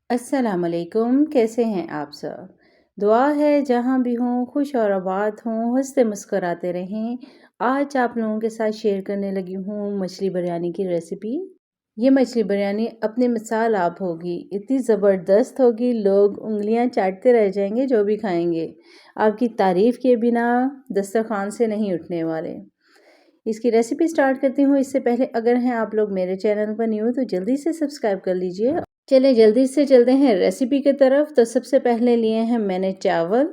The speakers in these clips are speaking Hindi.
अस्सलाम वालेकुम, कैसे हैं आप सब? दुआ है जहाँ भी हों खुश और आबाद हों, हँसते मुस्कुराते रहें। आज आप लोगों के साथ शेयर करने लगी हूँ मछली बिरयानी की रेसिपी। ये मछली बिरयानी अपने मिसाल आप होगी, इतनी ज़बरदस्त होगी, लोग उँगलियाँ चाटते रह जाएंगे जो भी खाएंगे। आपकी तारीफ़ किए बिना दस्तरखान से नहीं उठने वाले। इसकी रेसिपी स्टार्ट करती हूँ। इससे पहले अगर हैं आप लोग मेरे चैनल पर न्यू तो जल्दी से सब्सक्राइब कर लीजिए। चलिए जल्दी से चलते हैं रेसिपी की तरफ। तो सबसे पहले लिए हैं मैंने चावल।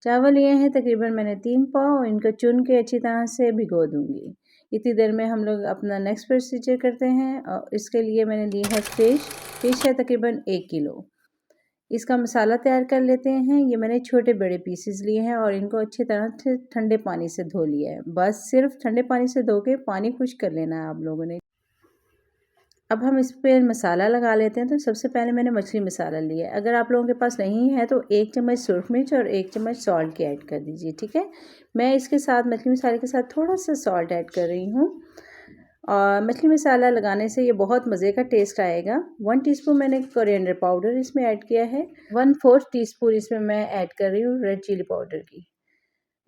चावल लिए हैं तकरीबन मैंने 3 पाव। इनको चुन के अच्छी तरह से भिगो दूंगी। इतनी देर में हम लोग अपना नेक्स्ट प्रोसीजर करते हैं। और इसके लिए मैंने ली है फिश है तकरीबन 1 किलो। इसका मसाला तैयार कर लेते हैं। ये मैंने छोटे बड़े पीसेस लिए हैं और इनको अच्छी तरह से ठंडे पानी से धो लिया है। बस सिर्फ ठंडे पानी से धो के पानी खुश्क कर लेना है आप लोगों ने। अब हम इस पे मसाला लगा लेते हैं। तो सबसे पहले मैंने मछली मसाला लिया है। अगर आप लोगों के पास नहीं है तो 1 चम्मच सुरख मिर्च और 1 चम्मच सॉल्ट की ऐड कर दीजिए, ठीक है। मैं इसके साथ मछली मसाले के साथ थोड़ा सा सॉल्ट ऐड कर रही हूँ। और मछली मसाला लगाने से ये बहुत मज़े का टेस्ट आएगा। 1 टीस्पून मैंने कोरिएंडर पाउडर इसमें ऐड किया है। 1/4 टीस्पून इसमें मैं ऐड कर रही हूँ रेड चिली पाउडर की।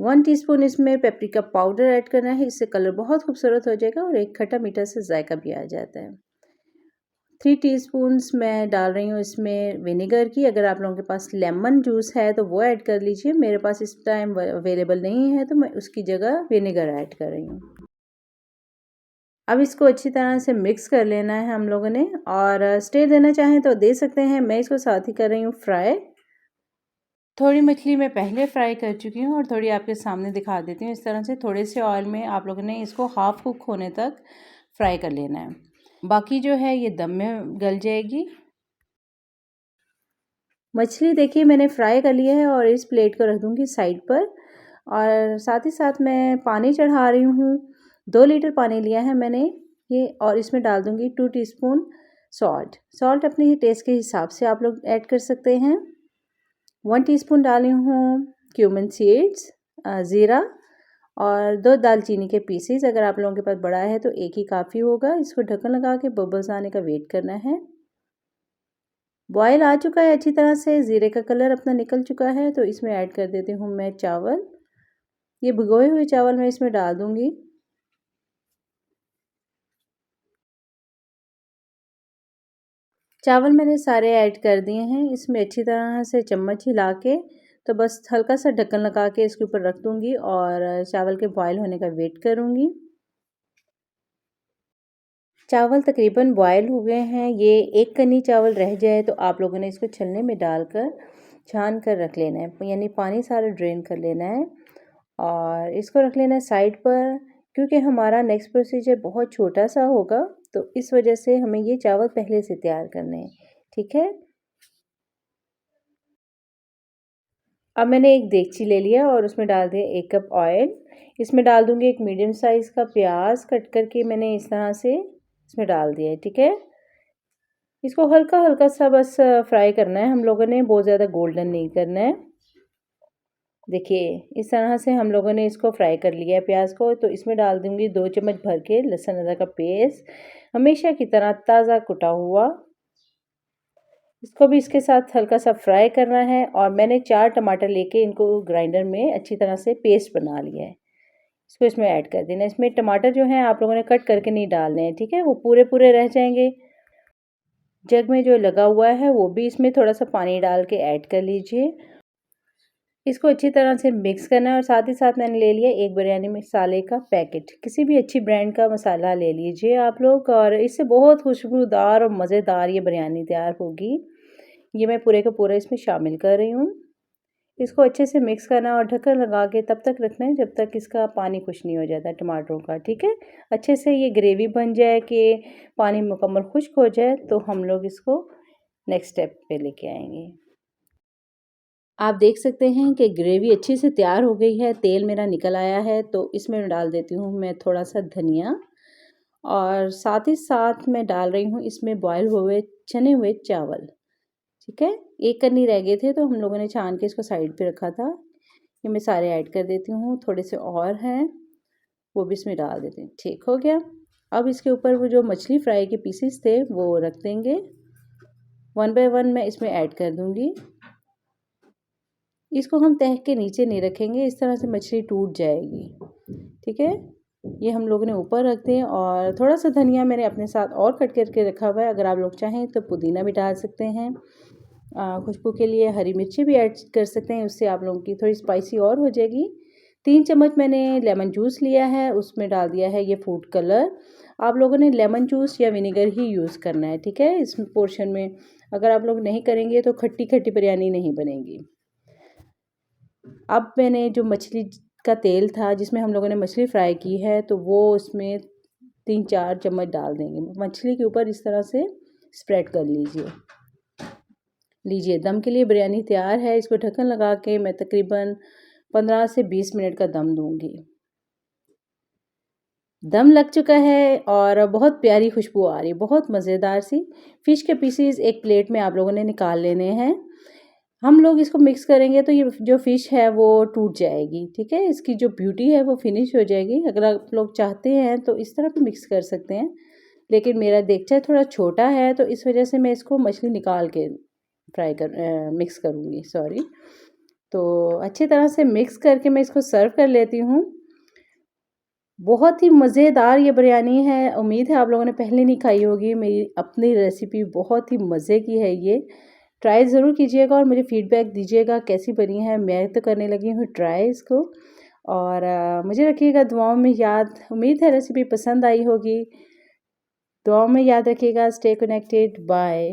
1 टीस्पून इसमें पेपरिका पाउडर ऐड करना है। इससे कलर बहुत खूबसूरत हो जाएगा और एक खट्टा मीठा से जायका भी आ जाता है। 3 टीस्पून्स मैं डाल रही हूँ इसमें विनेगर की। अगर आप लोगों के पास लेमन जूस है तो वो ऐड कर लीजिए। मेरे पास इस टाइम अवेलेबल नहीं है तो मैं उसकी जगह विनेगर ऐड कर रही हूँ। अब इसको अच्छी तरह से मिक्स कर लेना है हम लोगों ने। और स्टे देना चाहें तो दे सकते हैं। मैं इसको साथ ही कर रही हूँ फ्राई। थोड़ी मछली मैं पहले फ्राई कर चुकी हूँ और थोड़ी आपके सामने दिखा देती हूँ। इस तरह से थोड़े से ऑयल में आप लोगों ने इसको हाफ कुक होने तक फ्राई कर लेना है। बाकी जो है ये दम में गल जाएगी। मछली देखिए मैंने फ्राई कर लिया है और इस प्लेट को रख दूँगी साइड पर। और साथ ही साथ मैं पानी चढ़ा रही हूँ। 2 लीटर पानी लिया है मैंने ये। और इसमें डाल दूँगी 2 टीस्पून सॉल्ट अपने टेस्ट के हिसाब से आप लोग ऐड कर सकते हैं। 1 टीस्पून डाली हूँ क्यूमिन सीड्स, ज़ीरा और 2 दालचीनी के पीसेस। अगर आप लोगों के पास बड़ा है तो एक ही काफ़ी होगा। इसको ढक्कन लगा के बबल्स आने का वेट करना है। बॉयल आ चुका है अच्छी तरह से। ज़ीरे का कलर अपना निकल चुका है तो इसमें ऐड कर देती हूँ मैं चावल। ये भिगोए हुए चावल मैं इसमें डाल दूँगी। चावल मैंने सारे ऐड कर दिए हैं। इसमें अच्छी तरह से चम्मच हिला के तो बस हल्का सा ढक्कन लगा के इसके ऊपर रख दूँगी और चावल के बॉयल होने का वेट करूँगी। चावल तकरीबन बॉयल हो गए हैं। ये एक कनी चावल रह जाए तो आप लोगों ने इसको छलने में डालकर छान कर रख लेना है। यानी पानी सारा ड्रेन कर लेना है और इसको रख लेना है साइड पर। क्योंकि हमारा नेक्स्ट प्रोसीजर बहुत छोटा सा होगा तो इस वजह से हमें ये चावल पहले से तैयार करने हैं, ठीक है। अब मैंने एक देगची ले लिया और उसमें डाल दिया 1 कप ऑयल। इसमें डाल दूंगी एक मीडियम साइज़ का प्याज कट करके मैंने इस तरह से इसमें डाल दिया है, ठीक है। इसको हल्का हल्का सा बस फ्राई करना है हम लोगों ने, बहुत ज़्यादा गोल्डन नहीं करना है। देखिए इस तरह से हम लोगों ने इसको फ्राई कर लिया है प्याज को। तो इसमें डाल दूंगी 2 चम्मच भर के लहसुन अदरक का पेस्ट, हमेशा की तरह ताज़ा कुटा हुआ। इसको भी इसके साथ हल्का सा फ्राई करना है। और मैंने 4 टमाटर लेके इनको ग्राइंडर में अच्छी तरह से पेस्ट बना लिया है। इसको इसमें ऐड कर देना। इसमें टमाटर जो है आप लोगों ने कट करके नहीं डालने हैं, ठीक है, वो पूरे पूरे रह जाएंगे। जग में जो लगा हुआ है वो भी इसमें थोड़ा सा पानी डाल के ऐड कर लीजिए। इसको अच्छी तरह से मिक्स करना है। और साथ ही साथ मैंने ले लिया एक बिरयानी मसाले का पैकेट। किसी भी अच्छी ब्रांड का मसाला ले लीजिए आप लोग और इससे बहुत खुशबूदार और मज़ेदार ये बिरयानी तैयार होगी। ये मैं पूरे का पूरा इसमें शामिल कर रही हूँ। इसको अच्छे से मिक्स करना और ढक्कन लगा के तब तक रखना है जब तक इसका पानी खुश नहीं हो जाता टमाटरों का, ठीक है। अच्छे से ये ग्रेवी बन जाए कि पानी मुकम्मल खुश्क हो जाए तो हम लोग इसको नेक्स्ट स्टेप पे लेके आएंगे। आप देख सकते हैं कि ग्रेवी अच्छे से तैयार हो गई है। तेल मेरा निकल आया है तो इसमें डाल देती हूँ मैं थोड़ा सा धनिया। और साथ ही साथ मैं डाल रही हूँ इसमें बॉयल हुए छने हुए चावल, ठीक है। एक कन्नी रह गए थे तो हम लोगों ने छान के इसको साइड पे रखा था। ये मैं सारे ऐड कर देती हूँ। थोड़े से और हैं वो भी इसमें डाल देती हूँ, ठीक हो गया। अब इसके ऊपर वो जो मछली फ्राई के पीसेस थे वो रख देंगे। 1 बाय 1 मैं इसमें ऐड कर दूँगी। इसको हम तह के नीचे नहीं रखेंगे, इस तरह से मछली टूट जाएगी, ठीक है। ये हम लोगों ने ऊपर रख दें और थोड़ा-सा धनिया मैंने अपने साथ और कट करके रखा हुआ है, अगर आप लोग चाहें तो पुदीना भी डाल सकते हैं। खुशबू के लिए हरी मिर्ची भी ऐड कर सकते हैं, उससे आप लोगों की थोड़ी स्पाइसी और हो जाएगी। 3 चम्मच मैंने लेमन जूस लिया है, उसमें डाल दिया है ये फूड कलर। आप लोगों ने लेमन जूस या विनेगर ही यूज़ करना है, ठीक है, इस पोर्शन में। अगर आप लोग नहीं करेंगे तो खट्टी-खट्टी बिरयानी नहीं बनेगी। अब मैंने जो मछली का तेल था जिसमें हम लोगों ने मछली फ्राई की है, तो वो उसमें 3-4 चम्मच डाल देंगे। मछली के ऊपर इस तरह से स्प्रेड कर लीजिए। दम के लिए बिरयानी तैयार है। इसको ढक्कन लगा के मैं तकरीबन 15 से 20 मिनट का दम दूंगी। दम लग चुका है और बहुत प्यारी खुशबू आ रही है, बहुत मज़ेदार सी। फ़िश के पीसेस एक प्लेट में आप लोगों ने निकाल लेने हैं। हम लोग इसको मिक्स करेंगे तो ये जो फ़िश है वो टूट जाएगी, ठीक है। इसकी जो ब्यूटी है वो फिनिश हो जाएगी। अगर आप लोग चाहते हैं तो इस तरह भी मिक्स कर सकते हैं, लेकिन मेरा देगचा थोड़ा छोटा है तो इस वजह से मैं इसको मछली निकाल के मिक्स करूँगी, सॉरी। तो अच्छी तरह से मिक्स करके मैं इसको सर्व कर लेती हूँ। बहुत ही मज़ेदार ये बिरयानी है, उम्मीद है आप लोगों ने पहले नहीं खाई होगी। मेरी अपनी रेसिपी बहुत ही मज़े की है ये। ट्राई ज़रूर कीजिएगा और मुझे फ़ीडबैक दीजिएगा कैसी बनी है। मैं तो करने लगी हूँ ट्राई इसको, और मुझे रखिएगा दुआओं में याद। उम्मीद है रेसिपी पसंद आई होगी। दुआओं में याद रखिएगा। Stay connected, bye.